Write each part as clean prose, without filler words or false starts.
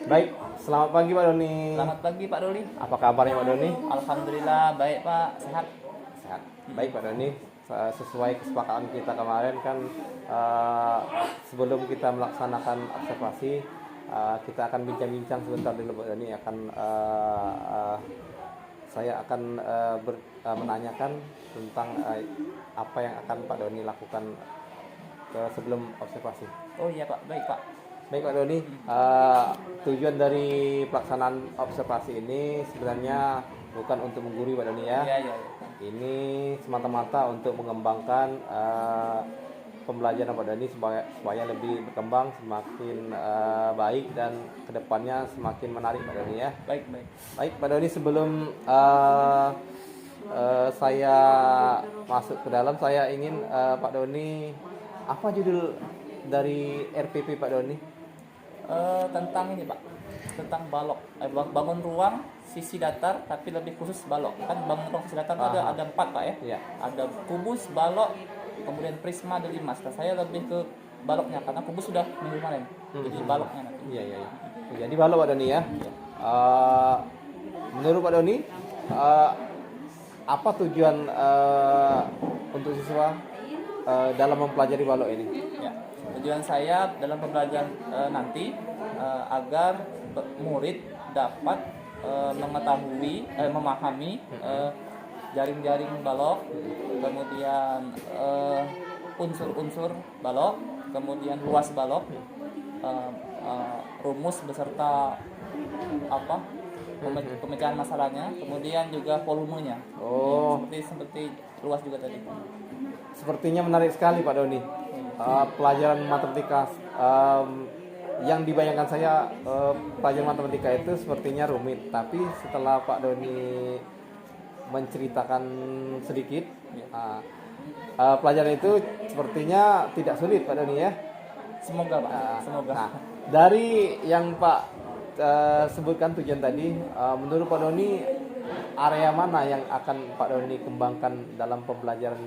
Baik, selamat pagi Pak Doni. Selamat pagi Pak Doli. Apa kabarnya Pak Doni? Alhamdulillah baik Pak, sehat. Sehat. Baik Pak Doni, sesuai kesepakatan kita kemarin kan eh, sebelum kita melaksanakan observasi kita akan bincang-bincang sebentar dulu Pak Doni. Saya akan menanyakan tentang apa yang akan Pak Doni lakukan sebelum observasi. Oh iya Pak, baik Pak. Baik Pak Doni, tujuan dari pelaksanaan observasi ini sebenarnya bukan untuk menggurui Pak Doni ya. Iya. Ini semata-mata untuk mengembangkan pembelajaran Pak Doni supaya lebih berkembang, semakin baik dan kedepannya semakin menarik Pak Doni ya. Baik. Baik Pak Doni, sebelum saya masuk ke dalam, saya ingin Pak Doni, apa judul dari RPP Pak Doni? Tentang ini Pak, tentang balok. Bangun ruang sisi datar tapi lebih khusus balok. Kan bangun ruang sisi datar ada 4 Pak ya. Iya. Ada kubus, balok, kemudian prisma dan limas. Nah, saya lebih ke baloknya karena kubus sudah minggu kemarin. Jadi baloknya nanti. Iya. Jadi balok Pak Doni ya. Menurut Pak Doni, apa tujuan untuk siswa dalam mempelajari balok ini? Ya. Tujuan saya dalam pembelajaran nanti agar murid dapat mengetahui, memahami jaring-jaring balok, kemudian unsur-unsur balok, kemudian luas balok, rumus beserta pemecahan masalahnya, kemudian juga volumenya. Oh, Ya, seperti luas juga tadi. sepertinya menarik sekali Pak Doni. Pelajaran matematika yang dibayangkan saya, pelajaran matematika itu sepertinya rumit, tapi setelah Pak Doni menceritakan sedikit, pelajaran itu sepertinya tidak sulit Pak Doni ya. Semoga Pak, semoga. Nah, dari yang Pak sebutkan tujuan tadi, menurut Pak Doni area mana yang akan Pak Doni kembangkan dalam pembelajaran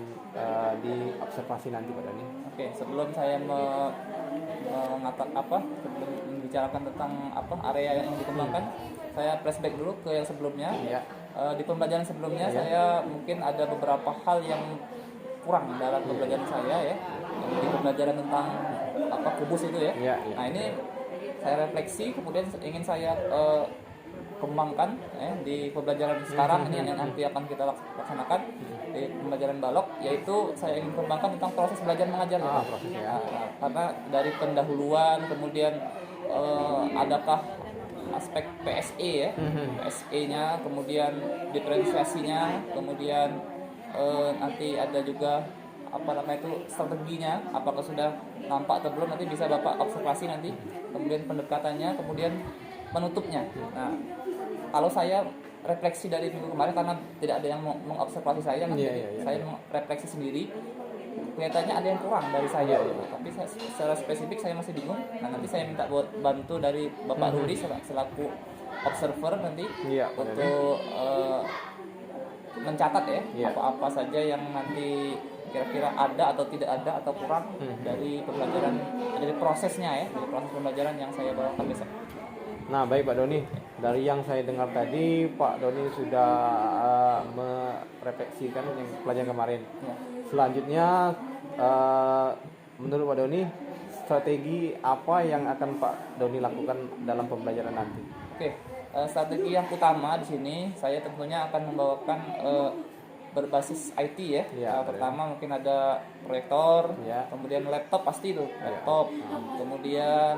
di observasi nanti Pak Doni? Oke, sebelum saya sebelum membicarakan tentang area yang dikembangkan, saya flashback dulu ke yang sebelumnya. Iya. Di pembelajaran sebelumnya saya mungkin ada beberapa hal yang kurang dalam pembelajaran saya ya. Di pembelajaran tentang kubus itu ya. Iya. Nah, ini saya refleksi kemudian ingin saya kembangkan di pembelajaran sekarang ini yang nanti akan kita laksanakan di pembelajaran balok, yaitu saya ingin kembangkan tentang proses belajar mengajar ya. Prosesnya. Karena dari pendahuluan kemudian adakah aspek PSE ya, PSE-nya, kemudian diferensiasinya, kemudian nanti ada juga strateginya, apakah sudah nampak atau belum, nanti bisa Bapak observasi nanti, kemudian pendekatannya, kemudian penutupnya. Nah, kalau saya refleksi dari minggu kemarin karena tidak ada yang mengobservasi saya, saya refleksi sendiri, kelihatannya ada yang kurang dari saya. Tapi secara spesifik saya masih bingung. Nah, nanti saya minta buat bantu dari Bapak Ruli selaku observer nanti untuk mencatat ya apa-apa saja yang nanti kira-kira ada atau tidak ada atau kurang dari pembelajaran, dari prosesnya ya, dari proses pembelajaran yang saya bawakan besok. Nah, baik Pak Doni, dari yang saya dengar tadi Pak Doni sudah merefleksikan yang pelajaran kemarin. Ya. Selanjutnya menurut Pak Doni, strategi apa yang akan Pak Doni lakukan dalam pembelajaran nanti? Oke, strategi yang utama di sini saya tentunya akan membawakan berbasis IT ya. Pertama mungkin ada proyektor, kemudian laptop pasti itu, laptop, kemudian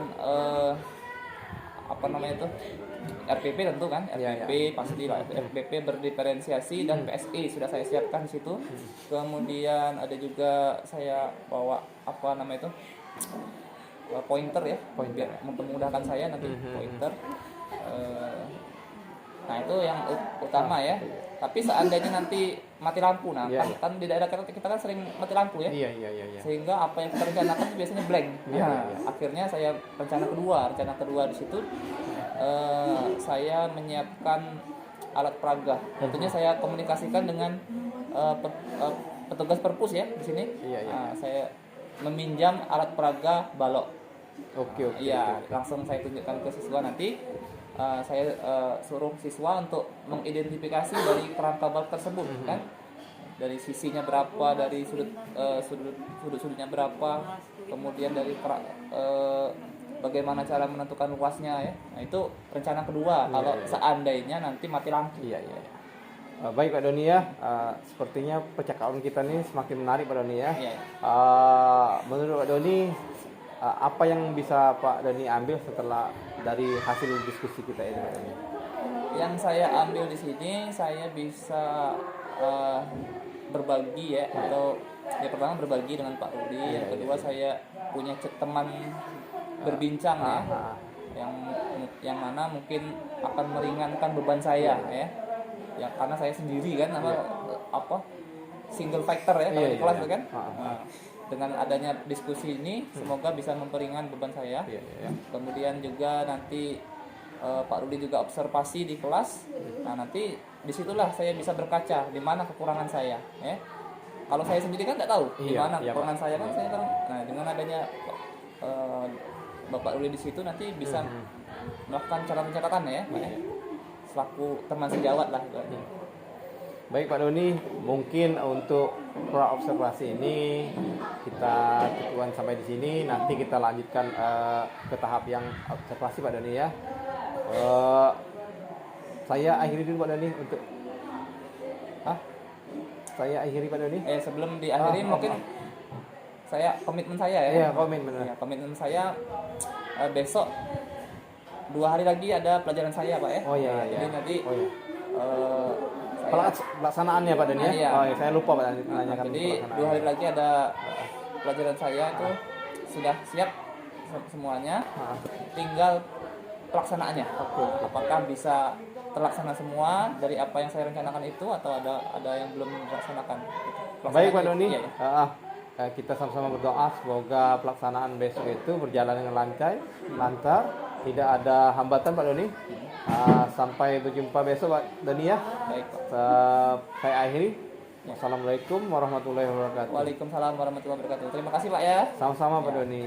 RPP tentu kan, RPP pasti lah, RPP berdiferensiasi dan PSE sudah saya siapkan di situ. Kemudian ada juga saya bawa pointer ya, biar mempermudahkan saya nanti pointer. Nah, itu yang utama ya. Tapi seandainya nanti mati lampu, kan di daerah kita kan sering mati lampu ya. Iya. Sehingga apa yang kita rencanakan itu biasanya blank. Akhirnya saya rencana kedua di situ saya menyiapkan alat peraga. Tentunya saya komunikasikan dengan petugas perpus ya di sini. Saya meminjam alat peraga balok. Oke, oke. Iya, Oke. langsung saya tunjukkan ke siswa nanti. Saya suruh siswa untuk mengidentifikasi dari kerangka bab tersebut, kan? Dari sisinya berapa, dari sudutnya berapa, kemudian dari bagaimana cara menentukan luasnya ya. Nah, itu rencana kedua kalau seandainya nanti mati lampu. Iya, iya. Baik Pak Doni ya, sepertinya percakapan kita ini semakin menarik Pak Doni ya. Iya. Menurut Pak Doni, apa yang bisa Pak Doni ambil setelah dari hasil diskusi kita ini Pak Doni? Yang saya ambil di sini, saya bisa berbagi ya, atau ya pertama berbagi dengan Pak Rudi, yang kedua saya punya teman berbincang ya, yang mana mungkin akan meringankan beban saya ya. Ya karena saya sendiri kan single factor ya kalau di kelas itu kan. Nah, dengan adanya diskusi ini semoga bisa memperingan beban saya. Kemudian juga nanti Pak Rudi juga observasi di kelas. Nah nanti disitulah saya bisa berkaca di mana kekurangan saya ya. Kalau saya sendiri kan tidak tahu di mana kekurangan saya kan saya tahu. Nah dengan adanya Bapak Rudi di situ nanti bisa melakukan catatan ya Pak ya. Selaku teman sejawat lah. Baik Pak Doni, mungkin untuk pra observasi ini kita cukupkan sampai di sini. Nanti kita lanjutkan ke tahap yang observasi Pak Doni ya. Saya akhiri dulu Pak Doni untuk saya akhiri Pak Doni. Sebelum diakhiri mungkin saya komitmen saya ya. Iya, komitmen. Ya, komitmen saya besok 2 hari lagi ada pelajaran saya Pak ya. Oh iya. Jadi nanti pelaksanaannya Pak Doni ya. Iya. Oh iya, saya lupa Pak menanyakan. Jadi 2 hari lagi ada pelajaran saya itu sudah siap semuanya. Tinggal pelaksanaannya. Apakah bisa terlaksana semua dari apa yang saya rencanakan itu atau ada yang belum dilaksanakan. Baik Pak Doni. Iya. Kita sama-sama berdoa semoga pelaksanaan besok itu berjalan dengan lancar, tidak ada hambatan Pak Doni. Sampai berjumpa besok Pak Doni ya. Baik Pak. Saya akhiri. Wassalamualaikum warahmatullahi wabarakatuh. Waalaikumsalam warahmatullahi wabarakatuh. Terima kasih Pak ya. Sama-sama Pak Doni.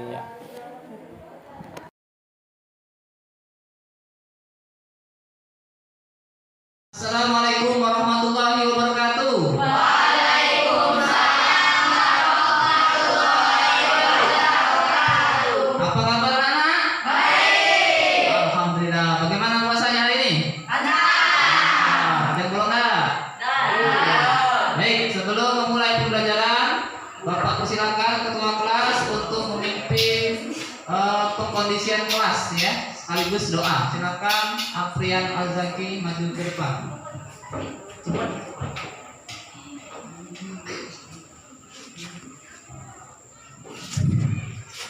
Assalamualaikum warahmatullahi wabarakatuh. Apa kabar anak? Baik. Alhamdulillah. Bagaimana puasanya hari ini? Ada yang belum ada? Baik, sebelum memulai pembelajaran, Bapak persilakan ketua kelas untuk memimpin pengkondisian kelas ya, sekaligus doa. Silakan Afrian Al-Zaki maju ke depan.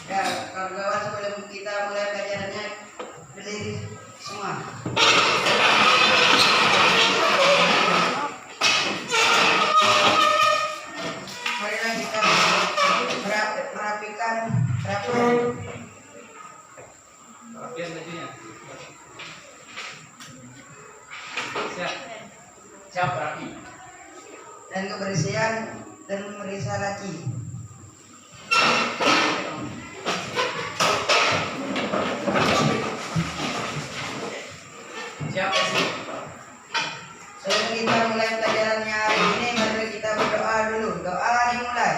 Ya, kawan-kawan sebelum kita mulai pelajarannya berdiri semua. Marilah kita merapikan Rapian bajunya. Siap. Siap rapi. dan kebersihan dan memeriksa laci. Siap sih. Sebelum kita mulai pelajarannya hari ini, mari kita berdoa dulu. Doa dimulai.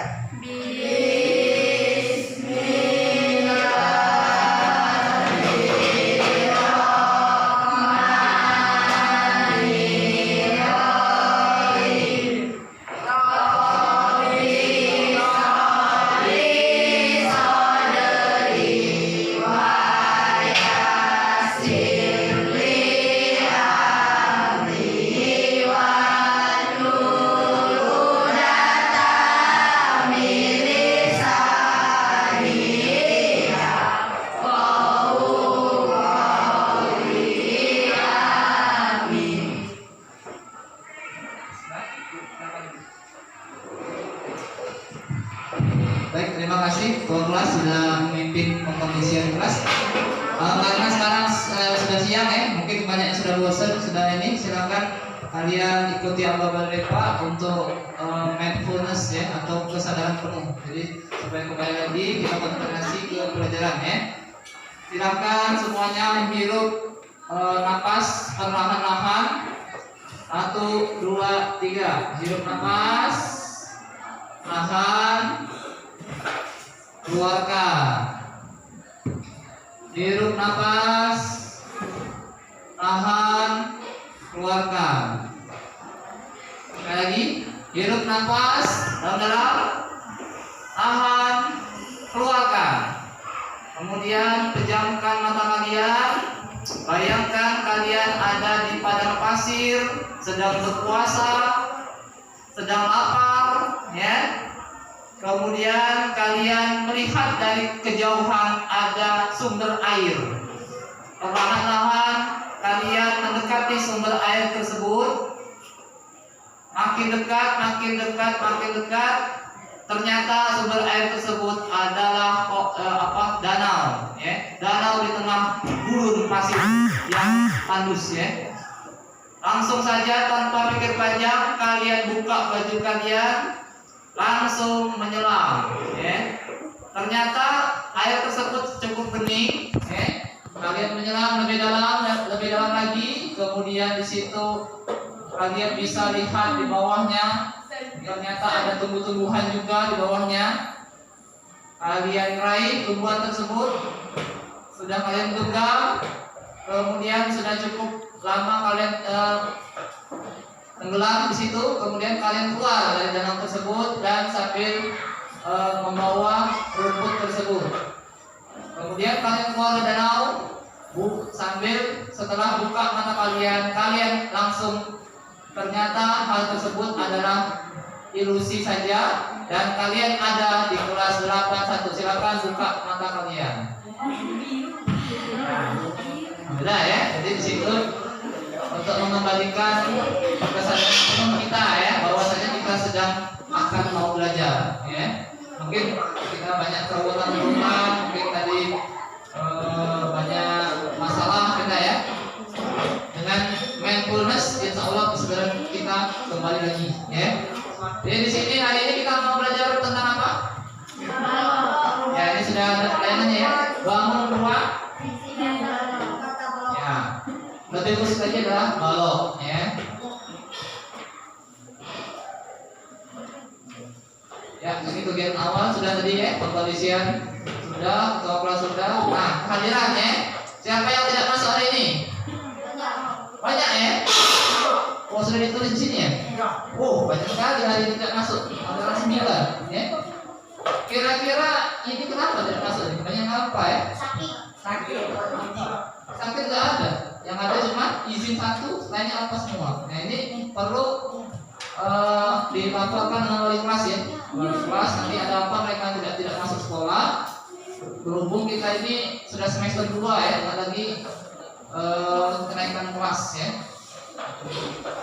Baik, terima kasih Ketua kelas sudah memimpin pengkondisian kelas. Karena sekarang sudah siang ya, mungkin banyak yang sudah bosan, sudah ini, silakan kalian ikuti abal Pak untuk mindfulness ya, atau kesadaran penuh. Jadi supaya kembali lagi kita konsentrasi ke pelajaran ya. Silakan semuanya menghirup napas perlahan-lahan. 1, 2, 3. Hirup napas, tahan, keluarkan. Hirup napas, tahan, keluarkan. Sekali lagi, hirup napas dalam-dalam, tahan, keluarkan. Kemudian pejamkan mata kalian. Bayangkan kalian ada di padang pasir, sedang berpuasa, sedang lapar, ya. Kemudian kalian melihat dari kejauhan ada sumber air. Perlahan-lahan kalian mendekati sumber air tersebut. Makin dekat, makin dekat, makin dekat. Ternyata sumber air tersebut adalah danau, ya. Danau di tengah gurun pasir yang tandus, ya. Langsung saja tanpa pikir panjang kalian buka baju kalian, langsung menyelam, ya. Ternyata air tersebut cukup bening, ya. Kalian menyelam lebih dalam lagi, kemudian di situ kalian bisa lihat di bawahnya. Ternyata ada tumbuh-tumbuhan juga di bawahnya. Kalian raih tumbuhan tersebut, sudah kalian genggam, kemudian sudah cukup lama kalian tenggelam di situ. Kemudian kalian keluar dari danau tersebut dan sambil membawa rumput tersebut. Kemudian kalian keluar dari danau sambil setelah buka mata kalian langsung ternyata hal tersebut adalah ilusi saja dan kalian ada di kelas 81. Silakan buka mata kalian. Alhamdulillah, ya. Jadi di situ untuk mengembalikan kesadaran penuh kita, ya, bahwasanya kita sedang akan mau belajar, ya. Mungkin kita banyak terobosan, mungkin tadi banyak masalah kita, ya. Dengan mindfulness, insya Allah kesadaran kita kembali lagi, ya. Jadi di sini hari ini kita mau belajar tentang apa? Ya, ini sudah ada pelayanannya, ya. Bangun ruang. Ya, lebih khusus lagi adalah balok, ya. Ya, ini kegiatan awal sudah tadi, ya. Pengkondisian sudah, ketua kelas sudah. Nah, kehadiran, ya. Siapa yang tidak masuk hari ini? Banyak, ya. Oh, sudah ditulis di sini, ya? Oh, banyak sekali hari ini tidak masuk. Ada 9, ya. Kira-kira ini kenapa tidak masuk? Banyak apa, ya? Sakit tidak ada. Yang ada cuma izin 1, lainnya apa semua. Nah, ini perlu dilaporkan dengan wali kelas, ya. Wali kelas nanti ada apa mereka tidak masuk sekolah. Berhubung kita ini sudah semester 2, ya, lagi kenaikan kelas, ya.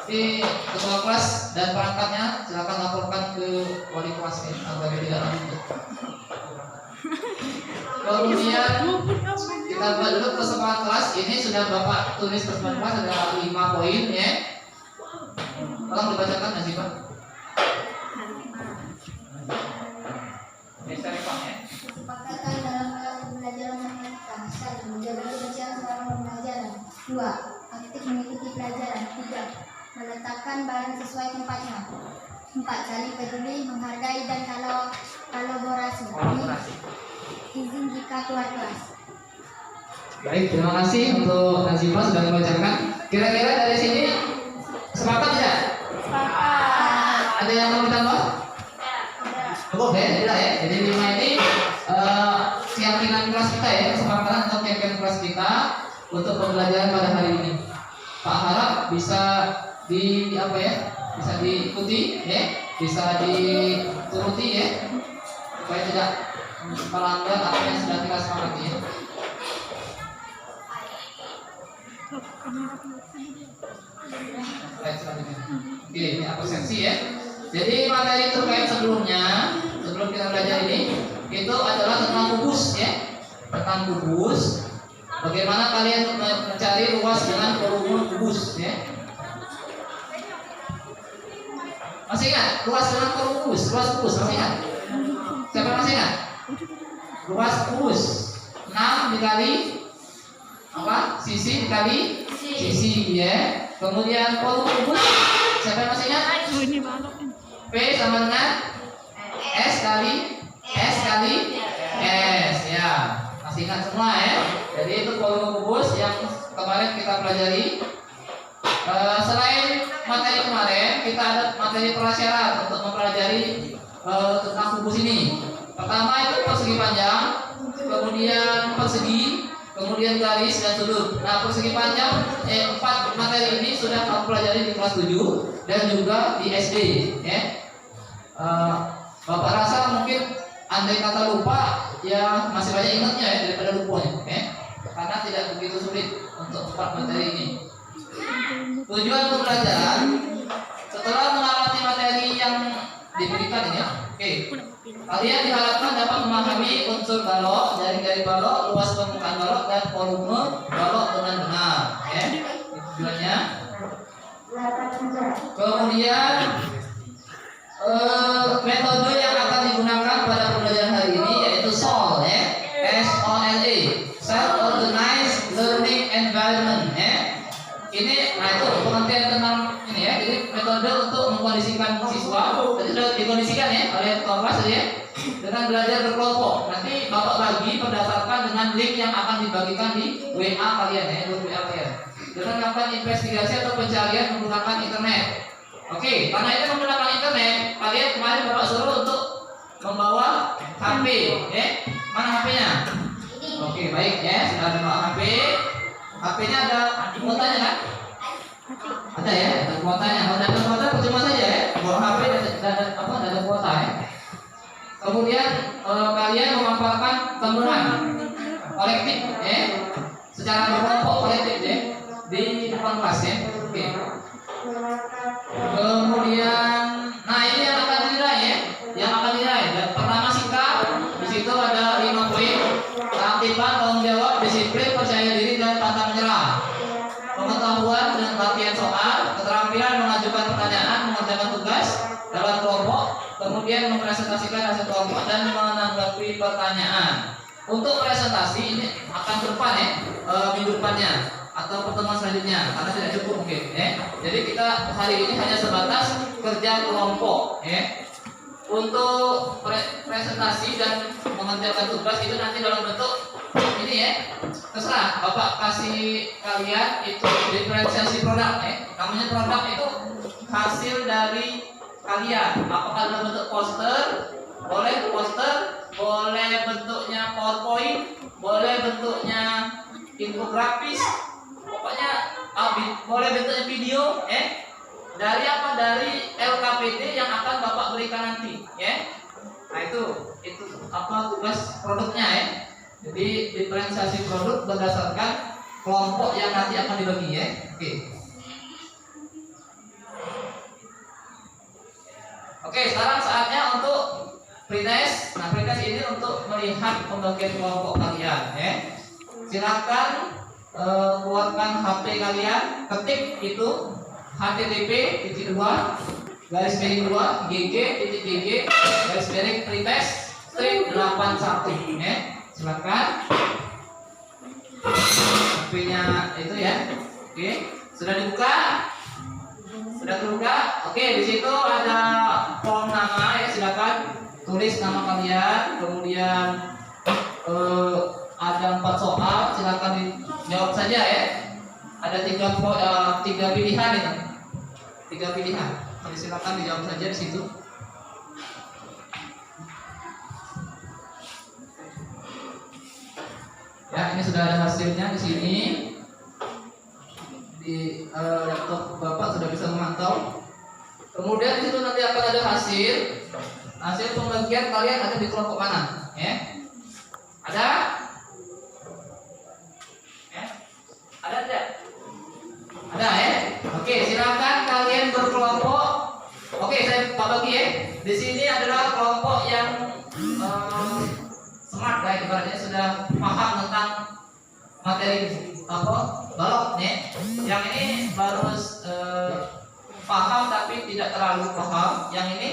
Di ketua kelas dan perangkatnya silakan laporkan ke wali kelas, ya, agar tidak lanjut. Kemudian kita buat dulu persembahan kelas. Ini sudah Bapak tulis persembahan kelas ada 5 poin, ya. Tolong dibacakan, Nazifah, Pak. Bisa Pak, ya. Kesepakatan dalam pembelajaran matematika. 1. Menjaga kebersihan selama pembelajaran. 2. Aktif mengikuti pelajaran. 3. Meletakkan barang sesuai tempatnya. 4. Saling peduli, menghargai dan kolaborasi. Izin jika keluar kelas. Baik, terima kasih untuk Nazifah sudah membacakan. Kira-kira dari sini sepakat tidak? Sepakat. Ada yang mau ditambah? Cukup, ya, tidak, ya. Jadi 5 ini keyakinan kelas kita, ya, kesepakatan untuk keyakinan kelas kita untuk pembelajaran pada hari ini. Pak harap bisa bisa diikuti, ya, bisa dituruti, ya, supaya tidak melanggar apa yang sudah kita sepakati, ya. Baik, selanjutnya. Oke, ini absensi, ya. Jadi materi terkait sebelum kita belajar ini itu adalah tentang kubus, ya. Tentang kubus. Bagaimana kalian mencari ruas dengan volume kubus, ya. Masih ingat ruas dengan volume kubus? Ruas kubus masih ingat? Siapa masih ingat? Ruas kubus 6 dikali apa? Sisi dikali sisi ya. Kemudian volume kubus siapa yang masih ingat? P sama dengan S kali S ya. Masih ingat semua ya. Jadi itu volume kubus yang kemarin kita pelajari. Selain materi kemarin, kita ada materi prasyarat untuk mempelajari tentang kubus ini. Pertama itu persegi panjang, kemudian persegi, kemudian garis dan sudut. Nah, persegi panjang 4 materi ini sudah kamu pelajari di kelas 7 dan juga di SD ya. Bapak rasa mungkin andai kata lupa ya masih banyak ingatnya ya daripada lupa ya. Karena tidak begitu sulit untuk 4 materi ini. Tujuan pembelajaran setelah melewati materi yang diberikan ini ya. Oke. Kalian diharapkan dapat memahami unsur balok, jaring-jaring balok, luas permukaan balok dan volume balok dengan benar ya. Itu tujuannya. Kemudian metode yang akan digunakan pada pembelajaran hari ini yaitu SOL ya. SOLE, Self Organized Learning Environment ya. Ini, nah itu pengertian tentang ini ya. Jadi metode untuk mengkondisikan siswa, tadi sudah dikondisikan ya oleh ketua kelas ya, dengan belajar berkelompok. Nanti bapak bagi berdasarkan dengan link yang akan dibagikan di WA kalian ya, grup WA kalian. Dengan melakukan investigasi atau pencarian menggunakan internet. Oke, karena ini menggunakan internet, kalian kemarin bapak suruh untuk membawa HP ya. Mana HP-nya? Oke, baik ya, sudah ada bawa HP. HP-nya ada kuotanya kan? Ada ya, ada kuotanya. Kalau ada kuota percuma saja ya. Bawa HP dan ada kuota ya. Kemudian kalian memaparkan temuan kolektif ya, secara berkelompok kolektif ya di depan kelas ya. Oke. Kemudian, nah ini yang akan dinilai ya, yang akan dinilai. Dan pertama sikap, di situ ada 5 poin. Keaktifan, tanggung jawab, disiplin, percaya diri dan pantang menyerah. Pengetahuan dan latihan soal, keterampilan mengajukan pertanyaan, mengerjakan tugas dalam kelompok, kemudian mempresentasikan hasil kelompok dan menanggapi pertanyaan. Untuk presentasi ini akan ke depan ya, minggu depannya atau pertemuan selanjutnya karena tidak cukup mungkin ya. Jadi kita hari ini hanya sebatas kerja kelompok ya. Untuk presentasi dan mengerjakan tugas itu nanti dalam bentuk ini ya, terserah bapak kasih kalian itu diferensiasi produk ya. Namanya produk itu hasil dari kalian, apakah dalam bentuk poster, boleh bentuknya PowerPoint, boleh bentuknya infografis, pokoknya boleh bentuknya video dari apa, dari LKPD yang akan bapak berikan nanti ya. Nah itu apa tugas produknya ya. Jadi diferensiasi produk berdasarkan kelompok yang nanti akan dibagi ya. Oke, sekarang saatnya untuk pretest. Nah, pretest ini untuk melihat pembagian kelompok kalian ya. Silakan keluarkan HP kalian, ketik itu http://gg pretest_81 ya. Silakan HP-nya itu ya. Oke, sudah dibuka? Sudah terbuka? Oke, di situ ada form nama ya, silakan tulis nama kalian, kemudian ada 4 soal, silakan dijawab saja ya. Ada 3 pilihan itu. 3 pilihan. Jadi silakan dijawab saja di situ. Ya, ini sudah ada hasilnya di sini. Di laptop bapak sudah bisa memantau. Kemudian di situ nanti akan ada hasil pembagian kalian ada di kelompok mana, ya? Ada? Ya? Ada tidak? Ada ya? Oke, silakan kalian berkelompok. Oke, saya bagi ya. Di sini adalah kelompok yang smart ya, ibaratnya sudah paham tentang materi balok ya. Yang ini baru paham tapi tidak terlalu paham. Yang ini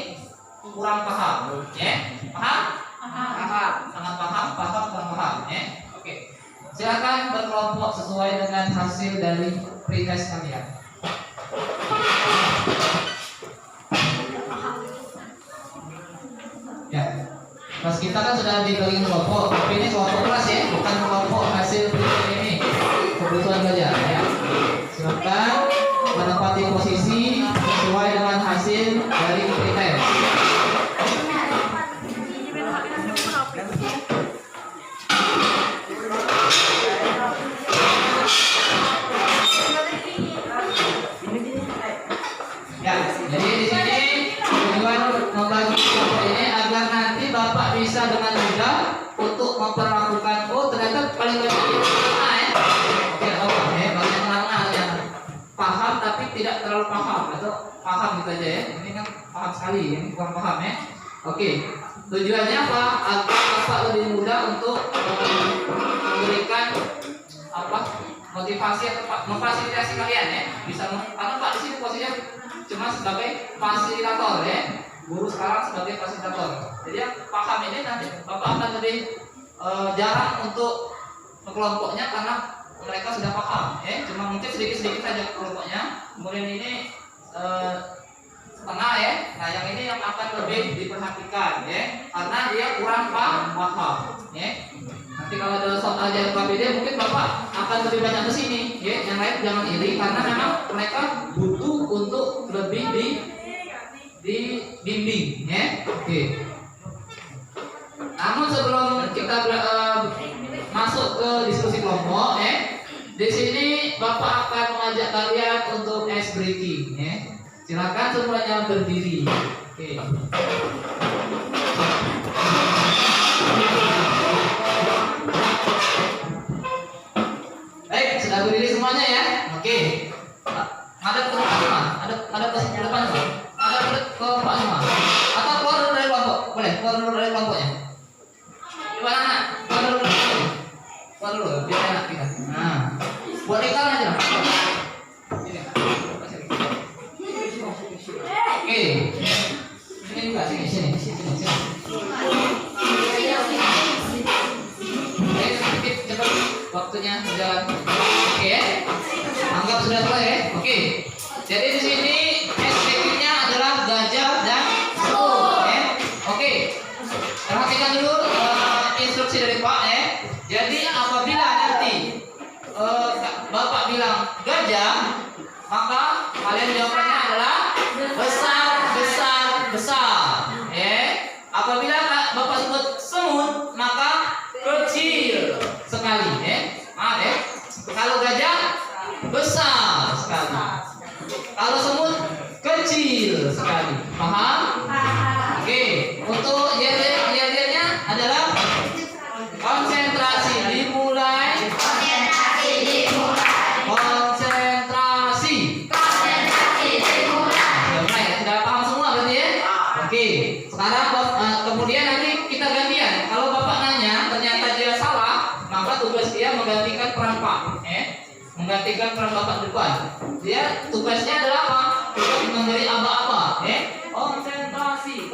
kurang paham ya. Paham? Paham. Sangat paham, kurang paham ya. Oke. Silakan berkelompok sesuai dengan hasil dari pretest kalian. Ya, kelas kita kan sudah dibagi kelompok, tapi ini kelompok kelas ya, bukan kelompok hasil pretest ini. Kebutuhan belajar ya. Silakan menempati posisi sesuai dengan hasil dari pretest. Ya, jadi di sini tujuan membagi kelompok ini agar nanti Bapak bisa dengan mudah untuk memperlakukan ternyata paling banyak itu A ya. Oke, bagian tengah yang paham tapi tidak terlalu paham atau paham gitu aja ya. Ini kan paham sekali, ini kurang paham ya. Oke, tujuannya apa? Agar Bapak lebih mudah untuk memberikan motivasi atau memfasilitasi kalian ya. Bisa karena Pak di sini posisinya cuma sebagai fasilitator ya. Guru sekarang sebagai fasilitator. Jadi yang paham ini nanti Bapak akan lebih jarang untuk kelompoknya karena mereka sudah paham ya. Cuma mungkin sedikit-sedikit saja kelompoknya. Kemudian ini setengah ya. Nah, yang ini yang akan lebih diperhatikan ya. Karena dia kurang paham ya. Nanti kalau ada soal ajaran KBD mungkin Bapak akan lebih banyak ke sini ya. Yang lain jangan iri karena memang mereka butuh untuk lebih dibimbing ya. Oke. Namun sebelum kita masuk ke diskusi kelompok ya, di sini Bapak akan mengajak kalian untuk ice breaking ya. Silakan semuanya berdiri. Oke. Baik, sudah berdiri semuanya ya. Oke. Ada ke depan semua? Ada ke depan semua? Ada ke Pak semua? Atau keluar dulu dari kelompok? Boleh, keluar dulu dari kelompoknya. Gimana nak? Keluar dulu dari kelompoknya. Keluar dulu, biar enak kita. Nah, buat iklan aja. Oke. Sini juga, sini. Sedikit cepat waktunya berjalan. Oke ya. Anggap sudah selesai ya. Oke. Jadi di sini SPK-nya adalah gajah dan semut ya. Oke. Perhatikan dulu instruksi dari Pak ya. Jadi apabila nanti Bapak bilang gajah, maka kalian jawabannya adalah besar. Ya. Apabila Bapak sebut semut, maka kecil sekali ya. Maaf ya. Kalau gajah besar sekali. Kalau semut kecil sekali. Paham? Oke. Untuk yel-yelnya adalah konsentrasi dimulai. Konsentrasi. Sudah paham semua berarti ya? Oke. Sekarang kemudian nanti kita gantian. Kalau Bapak nanya ternyata dia salah, maka tugas dia menggantikan peran Pak menggantikan peran Bapak depan. Dia tugasnya adalah apa? Tugas memberi aba-aba konsentrasi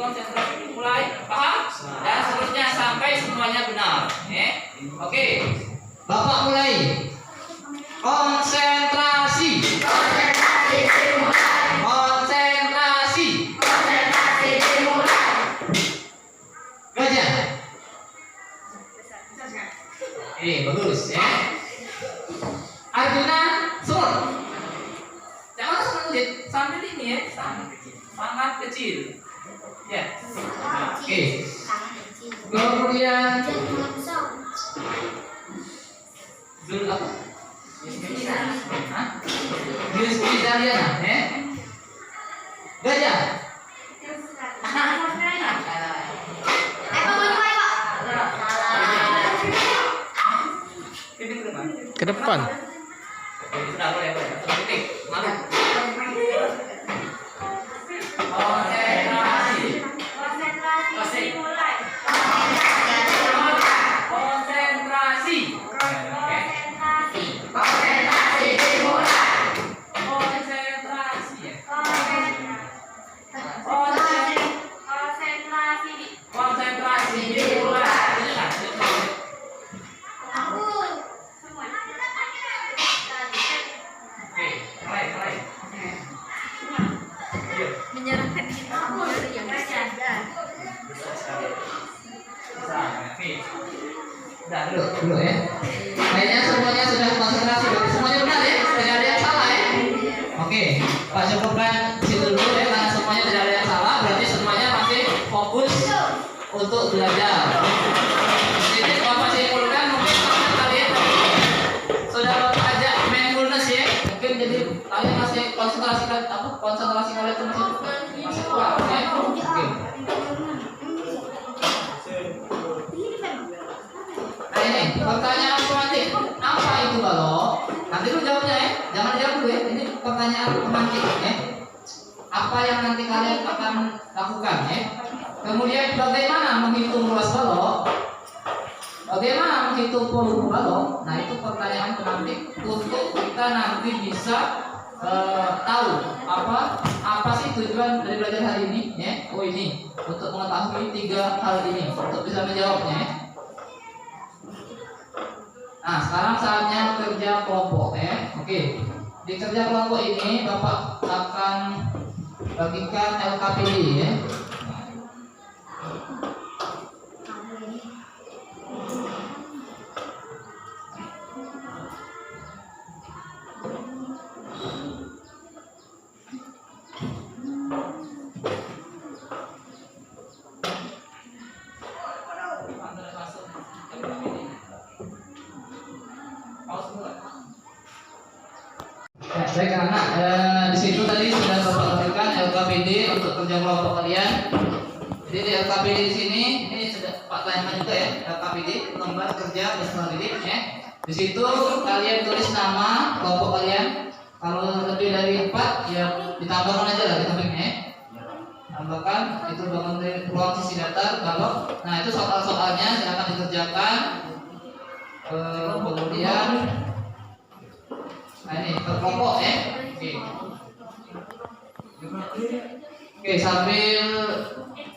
mulai, paham? Dan seterusnya sampai semuanya benar Oke. Bapak mulai. Konsentrasi. Gajah. Bagus ya. Arjuna semut. Jangan sambil ini ya, sangat kecil. Ya. Oke. Kemudian dulu apa? Yusfidaliana ya. Gajah. Ke depan. Sudah boleh. Oke, malu. Konsentrasi dimulai. Udah dulu ya. Kayaknya semuanya sudah konsentrasi. Semuanya benar ya, tidak ada yang salah ya. Oke, Pak cukupkan situ dulu ya, karena semuanya tidak ada yang salah. Berarti semuanya masih fokus untuk belajar. Jadi Bapak simpulkan mungkin karena kalian sudah Bapak ajak mindfulness ya. Mungkin jadi kalian masih konsentrasi kalian itu masih kurang ya. Oke. Nah ini pertanyaan pemantik, apa itu balok? Nanti lu jawabnya ya, jangan jawab dulu ya. Ini pertanyaan pemantik ya. Apa yang nanti kalian akan lakukan ya? Kemudian bagaimana menghitung luas balok? Bagaimana menghitung volume balok? Nah itu pertanyaan pemantik untuk kita nanti bisa tahu apa sih tujuan dari belajar hari ini ya? Oh ini untuk mengetahui 3 hal ini untuk bisa menjawabnya ya. Nah, sekarang saatnya kerja kelompok ya. Oke. Di kerja kelompok ini Bapak akan bagikan LKPD ya. Ya, baik anak, di situ tadi sudah Bapak berikan LKPD untuk kerja kelompok kalian. Jadi di LKPD di sini ini sudah Pak tanyakan juga ya, LKPD lembar kerja bersama didik ya. Di situ kalian tulis nama kelompok kalian. Kalau lebih dari 4 ya ditambahkan aja lah di sampingnya ya. Tambahkan itu bangun dari ruang sisi datar balok. Nah itu soal-soalnya silakan dikerjakan. Kemudian nah ini berkelompok ya. Oke, sambil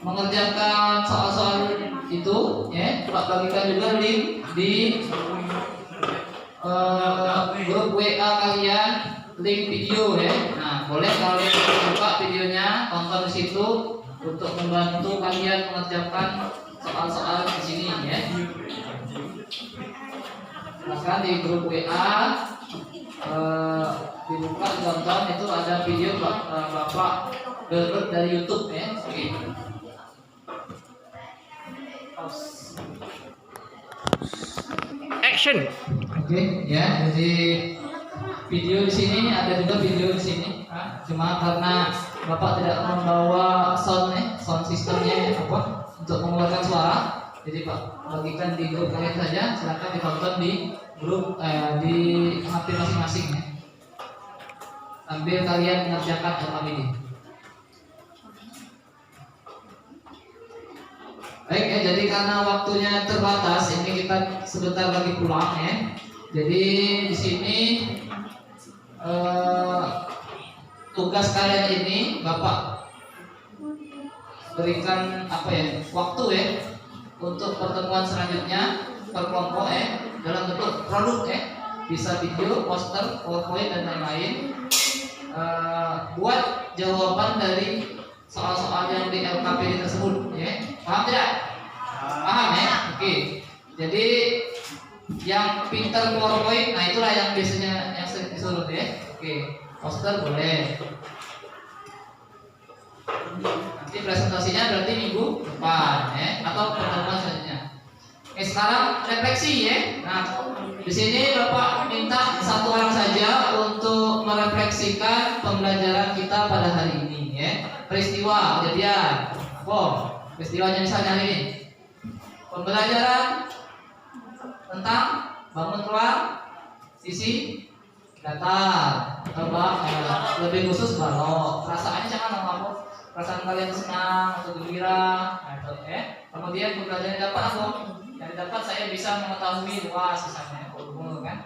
mengerjakan soal-soal itu ya, Pak bagikan juga link di grup WA kalian, link video ya. Nah, boleh kalian buka videonya, tonton di situ untuk membantu kalian mengerjakan soal-soal di sini ya. Silakan di grup WA dibuka tonton, itu ada video Bapak download dari YouTube ya. Oke. Action. Oke ya, jadi video di sini ada juga video di sini. Cuma karena Bapak tidak membawa sound systemnya apa untuk mengeluarkan suara, jadi Pak bagikan di grup kalian saja. Silakan ditonton di grup di HP masing-masing ya. Sambil kalian mengerjakan LKPD. Baik ya, jadi karena waktunya terbatas, ini kita sebentar lagi pulang ya. Jadi di sini tugas kalian ini Bapak berikan apa ya, waktu ya untuk pertemuan selanjutnya per kelompok ya, dalam bentuk produk ya, bisa video, poster, PowerPoint dan lain-lain. Buat jawaban dari soal-soal yang di LKPD tersebut ya. Paham tidak? Paham ya? Oke. Jadi yang pintar PowerPoint, nah itulah yang biasanya yang sering disuruh ya. Oke. Poster boleh. Nanti presentasinya berarti minggu depan ya, atau pertemuan selanjutnya. Oke, sekarang refleksi ya. Nah, di sini Bapak minta 1 orang saja untuk merefleksikan pembelajaran kita pada hari ini ya. Peristiwa kejadian. Peristiwanya misalnya hari ini. Pembelajaran tentang bangun ruang sisi datar. Coba lebih khusus balok. Perasaannya jangan apa? Perasaan kalian senang atau gembira, gitu ya. Kemudian pembelajaran dapat apa? Yang dapat saya bisa mengetahui luas misalnya, kan?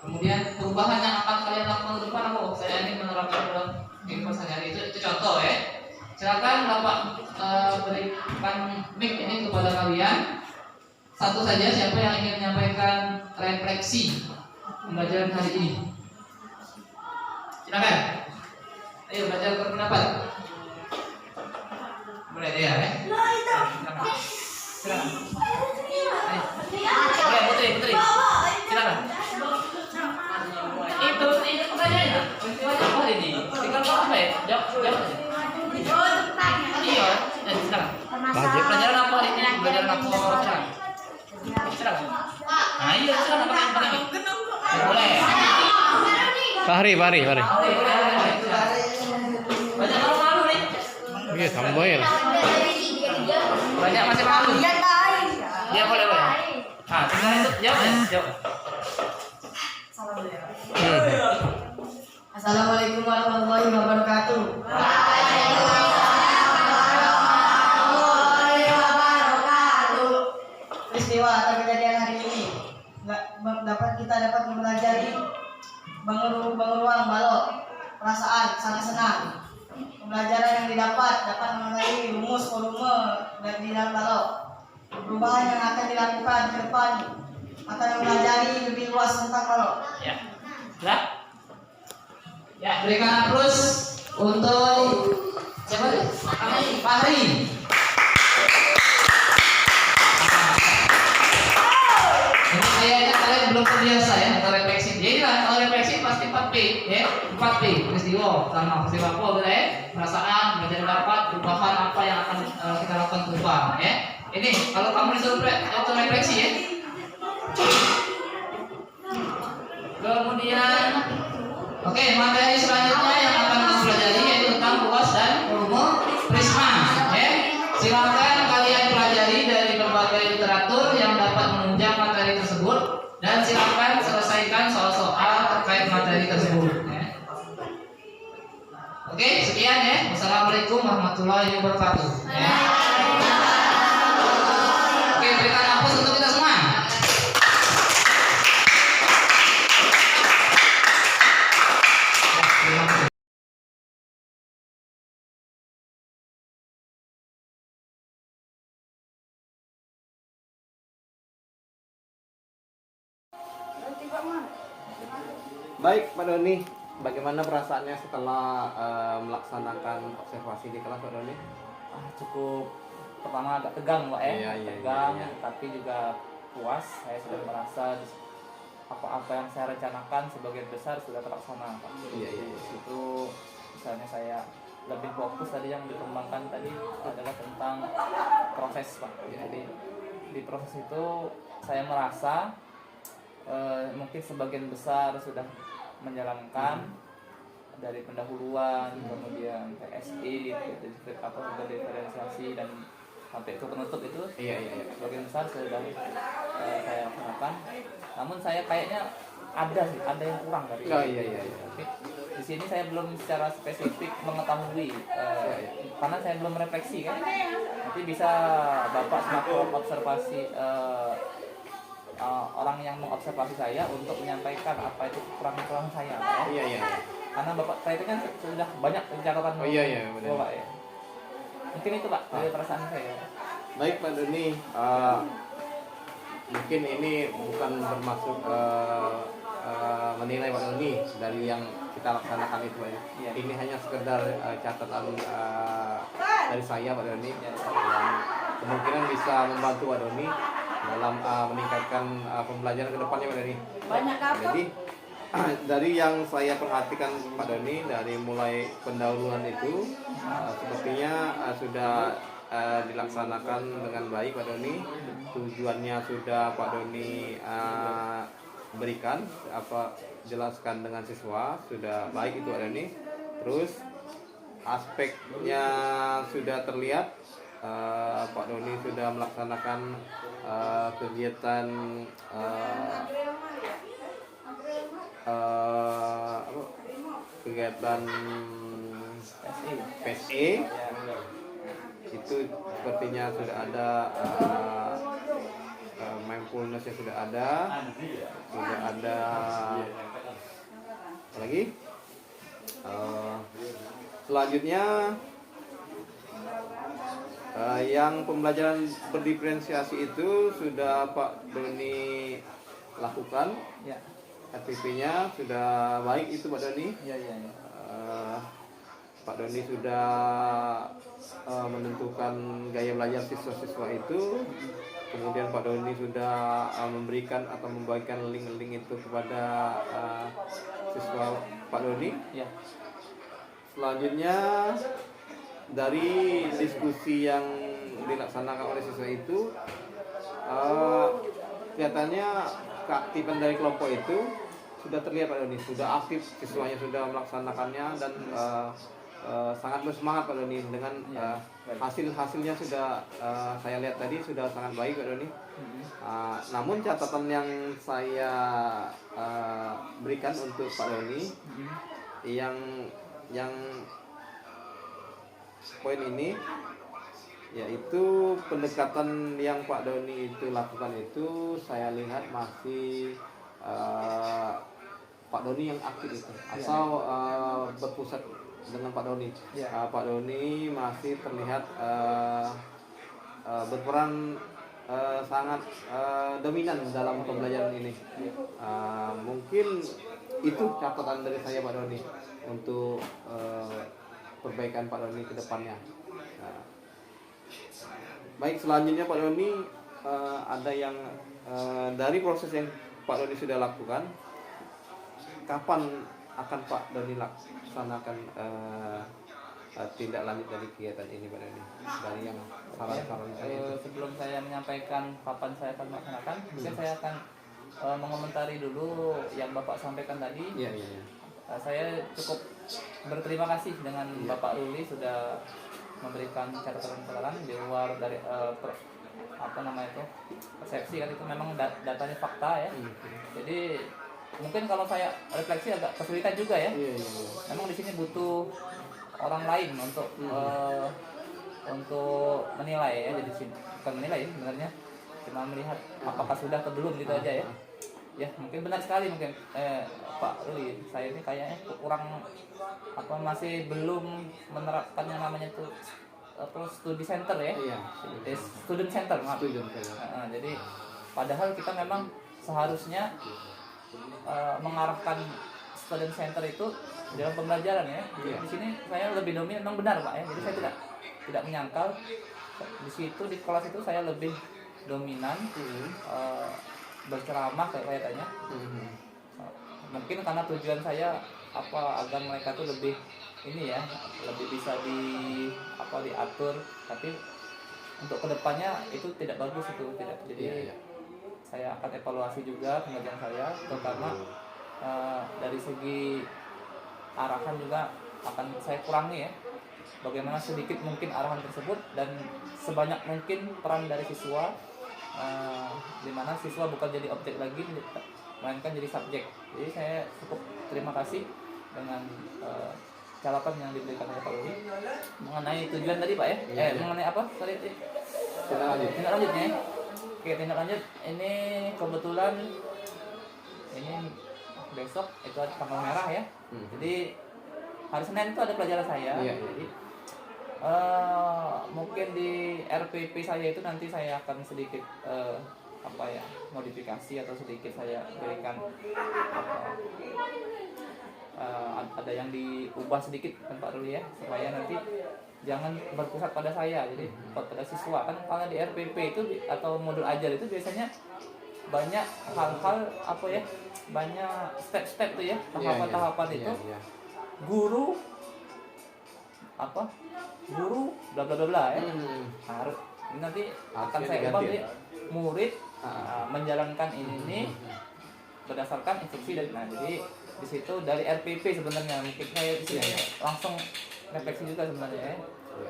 Kemudian perubahan yang akan kalian lakukan ke depan apa? Saya ingin menerapkan dalam kehidupan sehari-hari. Itu contoh ya. Silakan Bapak berikan mic ini kepada kalian. Satu saja, siapa yang ingin menyampaikan refleksi pembelajaran hari ini? Silakan. Ayo belajar berpendapat. Silakan. Oke, Putri. Silakan. Itu pertanyaannya. Peristiwanya apa hari ini? Tinggal jawab apa ya? Jawab aja. Iya. Silakan. Pelajaran apa hari ini? Pelajaran apa? Silakan. Nah, iya, silakan pakai. Boleh. Fahri. Boleh. Banyak malu nih. Iya, tambah ya. Banyak masih malu. Iya, boleh. Ah, tinggal itu jawab. Assalamualaikum warahmatullahi wabarakatuh. Peristiwa atau kejadian hari ini kita dapat mempelajari bangun ruang balok, perasaan sangat senang. Pembelajaran yang dapat mengenai rumus volume dan di dalam balok. Perubahan yang akan dilakukan ke depan akan mempelajari lebih luas tentang balok. Ya. Sudah? Ya, berikan aplaus untuk siapa tadi? Fahri. Ini kayaknya kalian belum terbiasa ya untuk refleksi. Jadi kalau refleksi pasti 4P ya. 4P peristiwa, sama peristiwa apa gitu ya. Perasaan, belajar dapat, perubahan apa yang akan kita lakukan ke depan ya. Ini kalau kamu disuruh untuk refleksi ya. Kemudian oke, materi selanjutnya yang akan kita pelajari yaitu tentang ruas dan volume prisma ya. Silakan kalian pelajari dari berbagai literatur yang dapat menunjang materi tersebut dan silakan selesaikan soal-soal terkait materi tersebut ya. Oke, sekian ya. Wassalamualaikum warahmatullahi wabarakatuh ya. Oke, berikan aplaus untuk kita semua. Baik, Pak Doni. Bagaimana perasaannya setelah melaksanakan observasi di kelas, Pak Doni? Cukup pertama agak tegang Pak ya. Iya. Tegang tapi juga puas. Saya sudah merasa apa-apa yang saya rencanakan sebagian besar sudah terlaksana Pak. Iya. Di situ misalnya saya lebih fokus tadi yang dikembangkan tadi adalah tentang proses Pak. Jadi di proses itu saya merasa mungkin sebagian besar sudah menjalankan dari pendahuluan, kemudian PSI, sudah diferensiasi dan sampai ke penutup itu. Iya. Sebagian besar sudah saya laksanakan. Namun saya kayaknya ada yang kurang dari. Iya. Tapi di sini saya belum secara spesifik mengetahui karena saya belum refleksi kan. Nanti bisa Bapak selaku observasi orang yang mengobservasi saya untuk menyampaikan apa itu kekurangan saya. Iya. Karena Bapak saya itu kan sudah banyak catatan. Iya, benar. Pak ya. Mungkin itu Pak dari perasaan saya. Baik, Pak Doni. Mungkin ini bukan bermaksud menilai Pak Doni dari yang kita laksanakan itu Pak. Iya. Ini hanya sekedar catatan dari saya Pak Doni yang kemungkinan bisa membantu Pak Doni dalam meningkatkan pembelajaran ke depannya Pak Doni. Jadi dari yang saya perhatikan Pak Doni dari mulai pendahuluan itu sepertinya sudah dilaksanakan dengan baik Pak Doni. Tujuannya sudah Pak Doni berikan jelaskan dengan siswa sudah baik itu Pak Doni. Terus aspeknya sudah terlihat. Pak Doni sudah melaksanakan kegiatan kegiatan PSE itu sepertinya sudah ada mindfulness yang sudah ada apa lagi selanjutnya yang pembelajaran berdiferensiasi itu sudah Pak Doni lakukan Ya. RPP-nya sudah baik itu Pak Doni. Iya. Pak Doni sudah menentukan gaya belajar siswa-siswa itu. Kemudian Pak Doni sudah memberikan atau membagikan link-link itu kepada siswa Pak Doni. Ya. Selanjutnya dari diskusi yang dilaksanakan oleh siswa itu, kelihatannya keaktifan dari kelompok itu sudah terlihat Pak Doni, sudah aktif, siswanya sudah melaksanakannya dan sangat bersemangat Pak Doni dengan hasil-hasilnya sudah saya lihat tadi sudah sangat baik Pak Doni. Namun catatan yang saya berikan untuk Pak Doni yang poin ini, yaitu pendekatan yang Pak Doni itu lakukan itu saya lihat masih Pak Doni yang aktif itu atau berpusat dengan Pak Doni. Pak Doni masih terlihat berperan sangat dominan dalam pembelajaran ini. Mungkin itu catatan dari saya Pak Doni untuk perbaikan Pak Doni ke depannya. Baik, selanjutnya Pak Doni ada yang dari proses yang Pak Doni sudah lakukan, kapan akan Pak Doni laksanakan tindak lanjut dari kegiatan ini Pak Doni? Dari yang saran-saran saya itu. Sebelum saya menyampaikan kapan saya akan melaksanakan, mungkin saya akan mengomentari dulu yang Bapak sampaikan tadi. Iya. Saya cukup berterima kasih dengan Bapak Ruli sudah memberikan catatan-catatan di luar dari persepsi kan, itu memang datanya fakta ya. Jadi mungkin kalau saya refleksi agak kesulitan juga ya. Memang di sini butuh orang lain untuk menilai ya. Jadi bukan menilai sebenarnya, cuma melihat apakah sudah atau belum gitu aja ya. Ya mungkin benar sekali mungkin Pak Ruli, saya ini kayaknya kurang masih belum menerapkan yang namanya itu studi center ya. Student center maaf. Jadi padahal kita memang seharusnya mengarahkan student center itu dalam pembelajaran ya. Di sini saya lebih dominan, memang benar Pak ya. Jadi saya tidak menyangkal di situ, di kelas itu saya lebih dominan berceramah kayaknya. Mungkin karena tujuan saya agar mereka tuh lebih ini ya, lebih bisa diatur, tapi untuk kedepannya itu tidak bagus itu tidak. Jadi saya akan evaluasi juga pengajaran saya, terutama dari segi arahan juga akan saya kurangi ya. Bagaimana sedikit mungkin arahan tersebut dan sebanyak mungkin peran dari siswa, di mana siswa bukan jadi objek lagi, melainkan jadi subjek. Jadi saya cukup terima kasih dengan catatan yang diberikan oleh Pak Ruli mengenai tujuan tadi Pak ya. Mengenai apa? Sorry. Tindak lanjutnya. Oke, tindak lanjut ini kebetulan ini besok itu ada tanggal merah ya. Jadi hari Senin itu ada pelajaran saya. Jadi mungkin di RPP saya itu nanti saya akan sedikit modifikasi atau sedikit saya berikan ada yang diubah sedikit kan Pak Ruli ya, supaya nanti jangan berpusat pada saya, jadi pada siswa. Kan kalau di RPP itu atau modul ajar itu biasanya banyak hal-hal banyak step-step tuh ya, tahapan-tahapan itu. Guru bla bla bla ya. Harus nanti akan saya ubah jadi murid menjalankan ini berdasarkan instruksi dari jadi di situ dari RPP sebenarnya mungkin saya di sini langsung refleksi juga sebenarnya ya.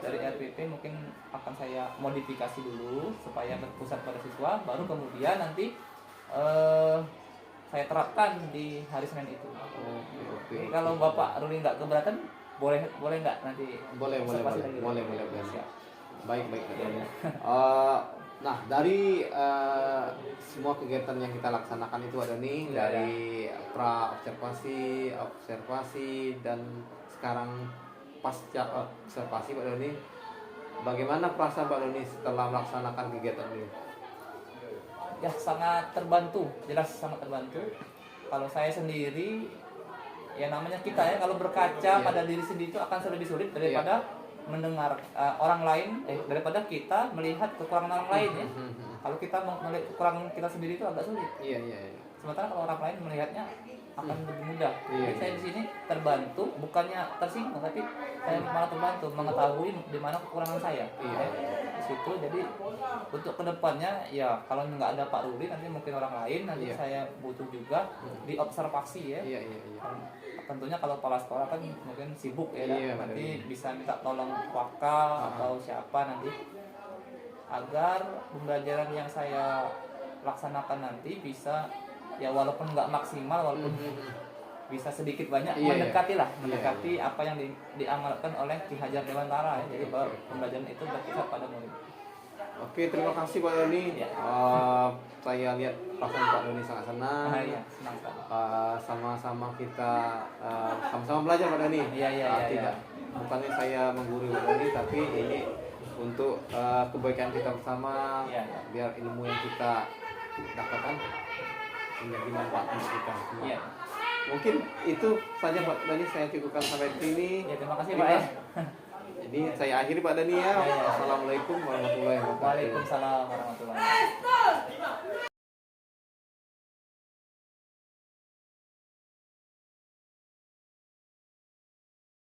Dari RPP mungkin akan saya modifikasi dulu supaya berpusat pada siswa, baru kemudian nanti saya terapkan di hari Senin itu. Jadi kalau Bapak Ruli nggak keberatan, boleh nggak nanti? Boleh. Siap. Baik. Nah, dari semua kegiatan yang kita laksanakan itu ada nih, dari pra observasi dan sekarang pasca observasi Pak Doni. Bagaimana perasaan Pak Doni setelah melaksanakan kegiatan ini? Ya sangat terbantu, jelas sangat terbantu. Kalau saya sendiri ya namanya kita ya kalau berkaca pada diri sendiri itu akan lebih sulit daripada mendengar orang lain, daripada kita melihat kekurangan orang lain ya. Kalau kita melihat kekurangan kita sendiri itu agak sulit. Iya. Sementara kalau orang lain melihatnya akan lebih mudah. Iya. Jadi saya di sini terbantu, bukannya tersinggung, tapi saya malah terbantu mengetahui di mana kekurangan saya. Iya. Di situ. Jadi untuk kedepannya ya kalau nggak ada Pak Ruli nanti mungkin orang lain nanti Iya. saya butuh juga diobservasi ya. Iya. Tentunya kalau kepala sekolah kan mungkin sibuk ya, Iya, nanti bisa minta tolong waka atau siapa nanti agar pembelajaran yang saya laksanakan nanti bisa ya walaupun nggak maksimal, walaupun bisa sedikit banyak Iya, mendekati lah, iya. mendekati apa yang diamalkan oleh Ki Hajar Dewantara ya. Jadi bahwa pembelajaran itu berkisar pada murid. Oke, terima kasih Pak Doni. Ya. Saya lihat perasaan Pak Doni sangat senang. Iya, senang sekali. Sama-sama kita sama-sama belajar Pak Doni. Iya. Tidak, bukannya saya menggurui Pak Doni, tapi ini untuk kebaikan kita bersama, Iya. biar ilmu yang kita dapatkan menjadi manfaat untuk kita semua. Iya. Mungkin itu saja Pak Doni, saya cukupkan sampai sini. Ya, terima kasih Pak ya. Jadi saya akhiri Pak Dani ya. Ya. Assalamualaikum warahmatullahi wabarakatuh. Waalaikumsalam warahmatullahi wabarakatuh.